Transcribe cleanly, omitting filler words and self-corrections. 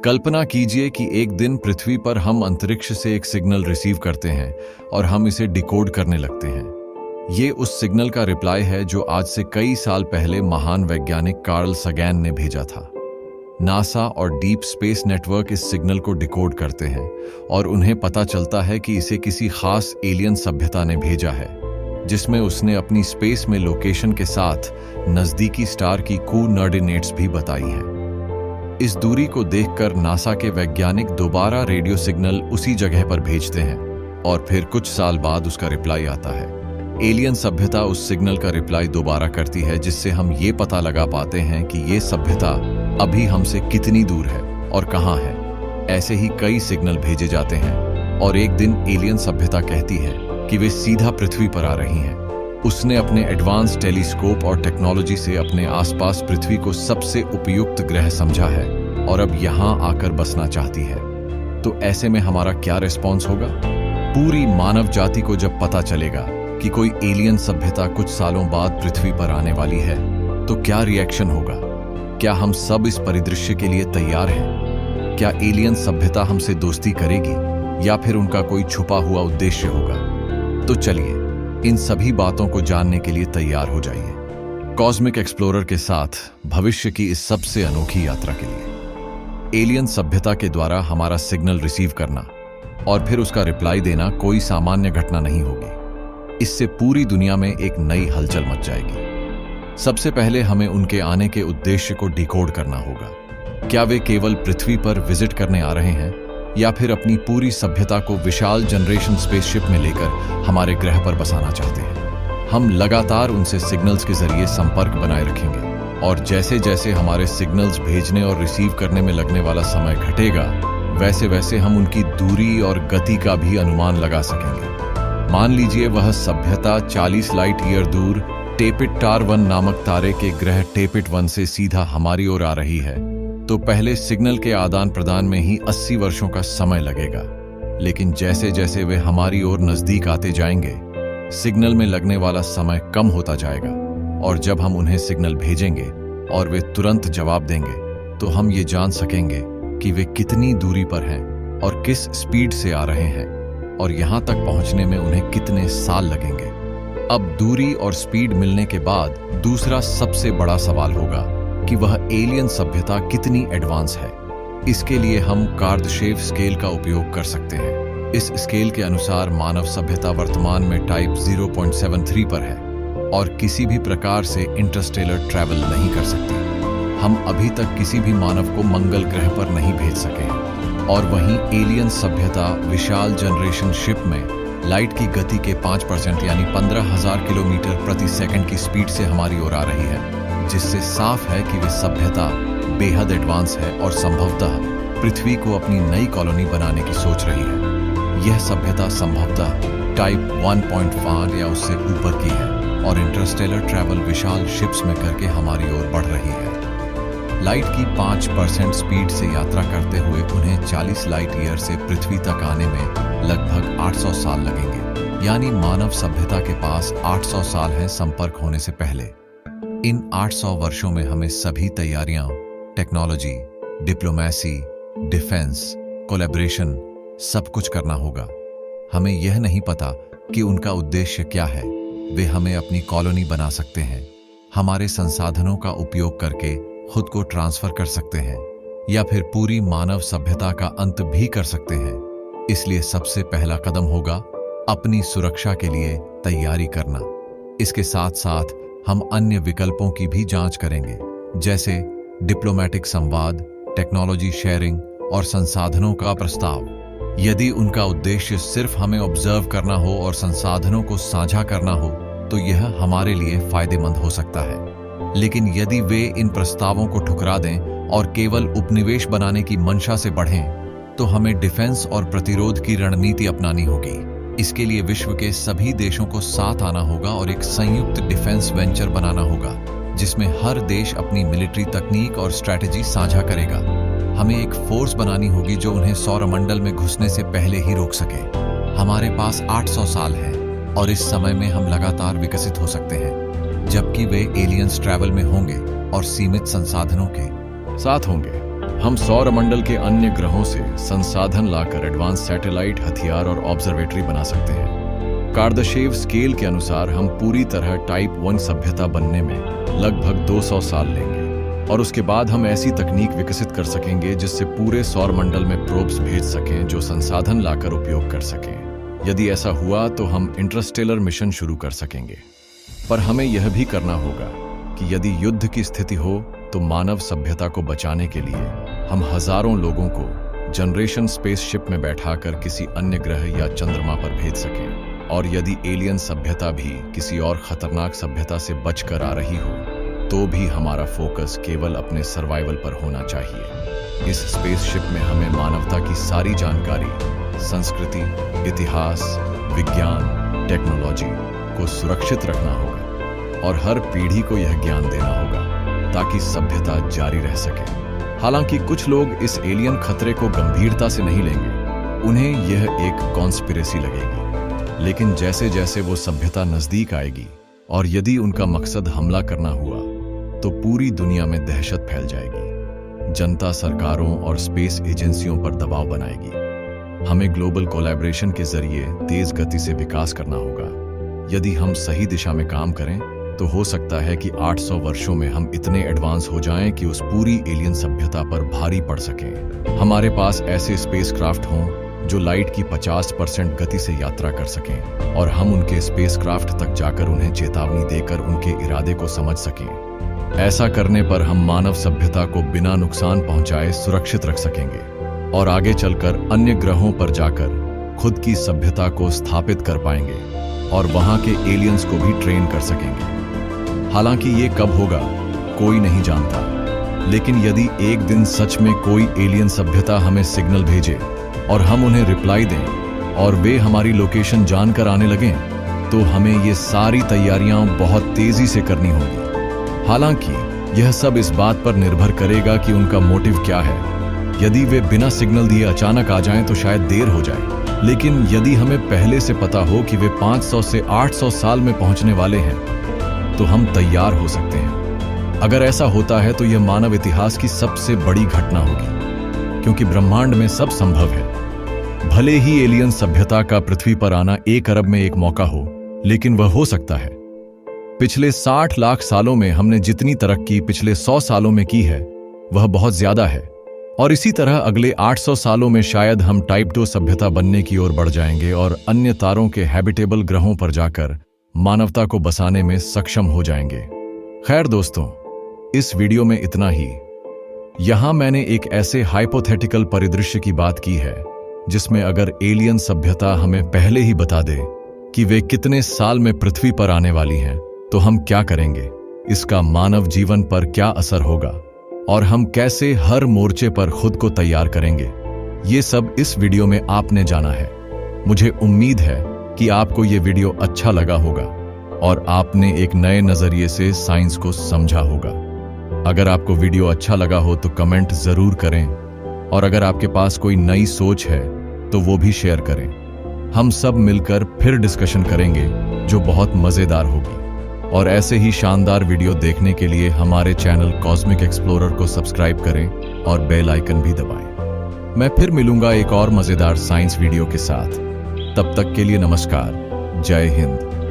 कल्पना कीजिए कि एक दिन पृथ्वी पर हम अंतरिक्ष से एक सिग्नल रिसीव करते हैं और हम इसे डिकोड करने लगते हैं। ये उस सिग्नल का रिप्लाई है जो आज से कई साल पहले महान वैज्ञानिक कार्ल सगैन ने भेजा था। नासा और डीप स्पेस नेटवर्क इस सिग्नल को डिकोड करते हैं और उन्हें पता चलता है कि इसे किसी खास एलियन सभ्यता ने भेजा है, जिसमें उसने अपनी स्पेस में लोकेशन के साथ नजदीकी स्टार की कोऑर्डिनेट्स भी बताई हैं। इस दूरी को देखकर नासा के वैज्ञानिक दोबारा रेडियो सिग्नल उसी जगह पर भेजते हैं और फिर कुछ साल बाद उसका रिप्लाई आता है। एलियन सभ्यता उस सिग्नल का रिप्लाई दोबारा करती है, जिससे हम ये पता लगा पाते हैं कि ये सभ्यता अभी हमसे कितनी दूर है और कहाँ है। ऐसे ही कई सिग्नल भेजे जाते हैं और एक दिन एलियन सभ्यता कहती है कि वे सीधा पृथ्वी पर आ रही हैं। उसने अपने एडवांस टेलीस्कोप और टेक्नोलॉजी से अपने आसपास पृथ्वी को सबसे उपयुक्त ग्रह समझा है और अब यहाँ आकर बसना चाहती है। तो ऐसे में हमारा क्या रिस्पॉन्स होगा? पूरी मानव जाति को जब पता चलेगा कि कोई एलियन सभ्यता कुछ सालों बाद पृथ्वी पर आने वाली है, तो क्या रिएक्शन होगा? क्या हम सब इस परिदृश्य के लिए तैयार हैं? क्या एलियन सभ्यता हमसे दोस्ती करेगी या फिर उनका कोई छुपा हुआ उद्देश्य होगा? तो चलिए इन सभी बातों को जानने के लिए तैयार हो जाइए कॉस्मिक एक्सप्लोरर के साथ भविष्य की इस सबसे अनोखी यात्रा के लिए। एलियन सभ्यता के द्वारा हमारा सिग्नल रिसीव करना और फिर उसका रिप्लाई देना कोई सामान्य घटना नहीं होगी। इससे पूरी दुनिया में एक नई हलचल मच जाएगी। सबसे पहले हमें उनके आने के उद्देश्य को डिकोड करना होगा। क्या वे केवल पृथ्वी पर विजिट करने आ रहे हैं या फिर अपनी पूरी सभ्यता को विशाल जनरेशन स्पेसशिप में लेकर हमारे ग्रह पर बसाना चाहते हैं? हम लगातार उनसे सिग्नल्स के जरिए संपर्क बनाए रखेंगे और जैसे जैसे हमारे सिग्नल्स भेजने और रिसीव करने में लगने वाला समय घटेगा, वैसे वैसे हम उनकी दूरी और गति का भी अनुमान लगा सकेंगे। मान लीजिए वह सभ्यता 40 लाइट ईयर दूर टेपिट-टार-1 नामक तारे के ग्रह टेपिट-1 से सीधा हमारी ओर आ रही है, तो पहले सिग्नल के आदान प्रदान में ही 80 वर्षों का समय लगेगा। लेकिन जैसे जैसे वे हमारी ओर नजदीक आते जाएंगे, सिग्नल में लगने वाला समय कम होता जाएगा और जब हम उन्हें सिग्नल भेजेंगे और वे तुरंत जवाब देंगे, तो हम ये जान सकेंगे कि वे कितनी दूरी पर हैं और किस स्पीड से आ रहे हैं और यहाँ तक पहुँचने में उन्हें कितने साल लगेंगे। अब दूरी और स्पीड मिलने के बाद दूसरा सबसे बड़ा सवाल होगा कि वह एलियन सभ्यता कितनी एडवांस है। इसके लिए हम कार्दशेव स्केल का उपयोग कर सकते हैं। इस स्केल के अनुसार मानव सभ्यता वर्तमान में टाइप 0.73 पर है और किसी भी प्रकार से इंटरस्टेलर ट्रैवल नहीं कर सकती। हम अभी तक किसी भी मानव को मंगल ग्रह पर नहीं भेज सके हैं और वहीं एलियन सभ्यता विशाल जनरेशन शिप में लाइट की गति के 5% यानी 15,000 किलोमीटर प्रति सेकंड की स्पीड से हमारी ओर आ रही है, जिससे साफ है कि वे सभ्यता बेहद एडवांस है और संभवतः पृथ्वी को अपनी नई कॉलोनी बनाने की सोच रही है। यह सभ्यता संभवतः टाइप 1.5 या उससे ऊपर की है और इंटरस्टेलर ट्रैवल विशाल शिप्स में करके हमारी ओर बढ़ रही है। लाइट की 5% स्पीड से यात्रा करते हुए उन्हें 40 लाइट ईयर से पृथ्वी तक आने में लगभग 800 साल लगेंगे, यानी मानव सभ्यता के पास 800 साल हैं संपर्क होने से पहले। इन 800 वर्षों में हमें सभी तैयारियां, टेक्नोलॉजी, डिप्लोमेसी, डिफेंस, कोलैबोरेशन सब कुछ करना होगा। हमें यह नहीं पता कि उनका उद्देश्य क्या है। वे हमें अपनी कॉलोनी बना सकते हैं, हमारे संसाधनों का उपयोग करके खुद को ट्रांसफर कर सकते हैं या फिर पूरी मानव सभ्यता का अंत भी कर सकते हैं। इसलिए सबसे पहला कदम होगा अपनी सुरक्षा के लिए तैयारी करना। इसके साथ साथ हम अन्य विकल्पों की भी जांच करेंगे, जैसे डिप्लोमेटिक संवाद, टेक्नोलॉजी शेयरिंग और संसाधनों का प्रस्ताव। यदि उनका उद्देश्य सिर्फ हमें ऑब्जर्व करना हो और संसाधनों को साझा करना हो, तो यह हमारे लिए फायदेमंद हो सकता है। लेकिन यदि वे इन प्रस्तावों को ठुकरा दें और केवल उपनिवेश बनाने की मंशा से बढ़ें, तो हमें डिफेंस और प्रतिरोध की रणनीति अपनानी होगी। इसके लिए विश्व के सभी देशों को साथ आना होगा और एक संयुक्त डिफेंस वेंचर बनाना होगा, जिसमें हर देश अपनी मिलिट्री तकनीक और स्ट्रैटेजी साझा करेगा। हमें एक फोर्स बनानी होगी जो उन्हें सौरमंडल में घुसने से पहले ही रोक सके। हमारे पास 800 साल है और इस समय में हम लगातार विकसित हो सकते हैं, जबकि वे एलियंस ट्रैवल में होंगे और सीमित संसाधनों के साथ होंगे। हम सौरमंडल के अन्य ग्रहों से संसाधन लाकर एडवांस सैटेलाइट, हथियार और ऑब्जर्वेटरी बना सकते हैं। कार्दाशेव स्केल के अनुसार हम पूरी तरह टाइप 1 सभ्यता बनने में लगभग 200 साल लेंगे और उसके बाद हम ऐसी तकनीक विकसित कर सकेंगे जिससे पूरे सौरमंडल में प्रोब्स भेज सकें जो संसाधन लाकर उपयोग कर सकें। यदि ऐसा हुआ तो हम इंटरस्टेलर मिशन शुरू कर सकेंगे। पर हमें यह भी करना होगा कि यदि युद्ध की स्थिति हो तो मानव सभ्यता को बचाने के लिए हम हजारों लोगों को जनरेशन स्पेसशिप में बैठाकर किसी अन्य ग्रह या चंद्रमा पर भेज सकें। और यदि एलियन सभ्यता भी किसी और खतरनाक सभ्यता से बचकर आ रही हो तो भी हमारा फोकस केवल अपने सर्वाइवल पर होना चाहिए। इस स्पेसशिप में हमें मानवता की सारी जानकारी, संस्कृति, इतिहास, विज्ञान, टेक्नोलॉजी को सुरक्षित रखना होगा और हर पीढ़ी को यह ज्ञान देना होगा ताकि सभ्यता जारी रह सके। हालांकि कुछ लोग इस एलियन खतरे को गंभीरता से नहीं लेंगे, उन्हें यह एक कॉन्स्पिरेसी लगेगी। लेकिन जैसे जैसे वो सभ्यता नजदीक आएगी और यदि उनका मकसद हमला करना हुआ तो पूरी दुनिया में दहशत फैल जाएगी। जनता सरकारों और स्पेस एजेंसियों पर दबाव बनाएगी। हमें ग्लोबल कोलैबोरेशन के जरिए तेज गति से विकास करना होगा। यदि हम सही दिशा में काम करें तो हो सकता है कि 800 वर्षों में हम इतने एडवांस हो जाएं कि उस पूरी एलियन सभ्यता पर भारी पड़ सकें। हमारे पास ऐसे स्पेसक्राफ्ट हों जो लाइट की 50% गति से यात्रा कर सकें और हम उनके स्पेसक्राफ्ट तक जाकर उन्हें चेतावनी देकर उनके इरादे को समझ सकें। ऐसा करने पर हम मानव सभ्यता को बिना नुकसान पहुंचाए सुरक्षित रख सकेंगे और आगे चलकर अन्य ग्रहों पर जाकर खुद की सभ्यता को स्थापित कर पाएंगे और वहां के एलियंस को भी ट्रेन कर सकेंगे। हालांकि ये कब होगा कोई नहीं जानता, लेकिन यदि एक दिन सच में कोई एलियन सभ्यता हमें सिग्नल भेजे और हम उन्हें रिप्लाई दें और वे हमारी लोकेशन जानकर आने लगें तो हमें ये सारी तैयारियां बहुत तेजी से करनी होगी। हालांकि यह सब इस बात पर निर्भर करेगा कि उनका मोटिव क्या है। यदि वे बिना सिग्नल दिए अचानक आ जाएं तो शायद देर हो जाए, लेकिन यदि हमें पहले से पता हो कि वे 500 से 800 साल में पहुंचने वाले हैं तो हम तैयार हो सकते हैं। अगर ऐसा होता है तो यह मानव इतिहास की सबसे बड़ी घटना होगी, क्योंकि ब्रह्मांड में सब संभव है। भले ही एलियन सभ्यता का पृथ्वी पर आना 1 अरब में एक मौका हो, लेकिन वह हो सकता है। पिछले 60 लाख सालों में हमने जितनी तरक्की पिछले 100 सालों में की है वह बहुत ज्यादा है और इसी तरह अगले 800 सालों में शायद हम टाइप 2 सभ्यता बनने की ओर बढ़ जाएंगे और अन्य तारों के हैबिटेबल ग्रहों पर जाकर मानवता को बसाने में सक्षम हो जाएंगे। खैर दोस्तों, इस वीडियो में इतना ही। यहां मैंने एक ऐसे हाइपोथेटिकल परिदृश्य की बात की है जिसमें अगर एलियन सभ्यता हमें पहले ही बता दे कि वे कितने साल में पृथ्वी पर आने वाली हैं तो हम क्या करेंगे, इसका मानव जीवन पर क्या असर होगा और हम कैसे हर मोर्चे पर खुद को तैयार करेंगे, ये सब इस वीडियो में आपने जाना है। मुझे उम्मीद है कि आपको ये वीडियो अच्छा लगा होगा और आपने एक नए नजरिए से साइंस को समझा होगा। अगर आपको वीडियो अच्छा लगा हो तो कमेंट जरूर करें और अगर आपके पास कोई नई सोच है तो वो भी शेयर करें। हम सब मिलकर फिर डिस्कशन करेंगे जो बहुत मजेदार होगी। और ऐसे ही शानदार वीडियो देखने के लिए हमारे चैनल कॉस्मिक एक्सप्लोरर को सब्सक्राइब करें और बेल आइकन भी दबाएं। मैं फिर मिलूंगा एक और मजेदार साइंस वीडियो के साथ। तब तक के लिए नमस्कार, जय हिंद।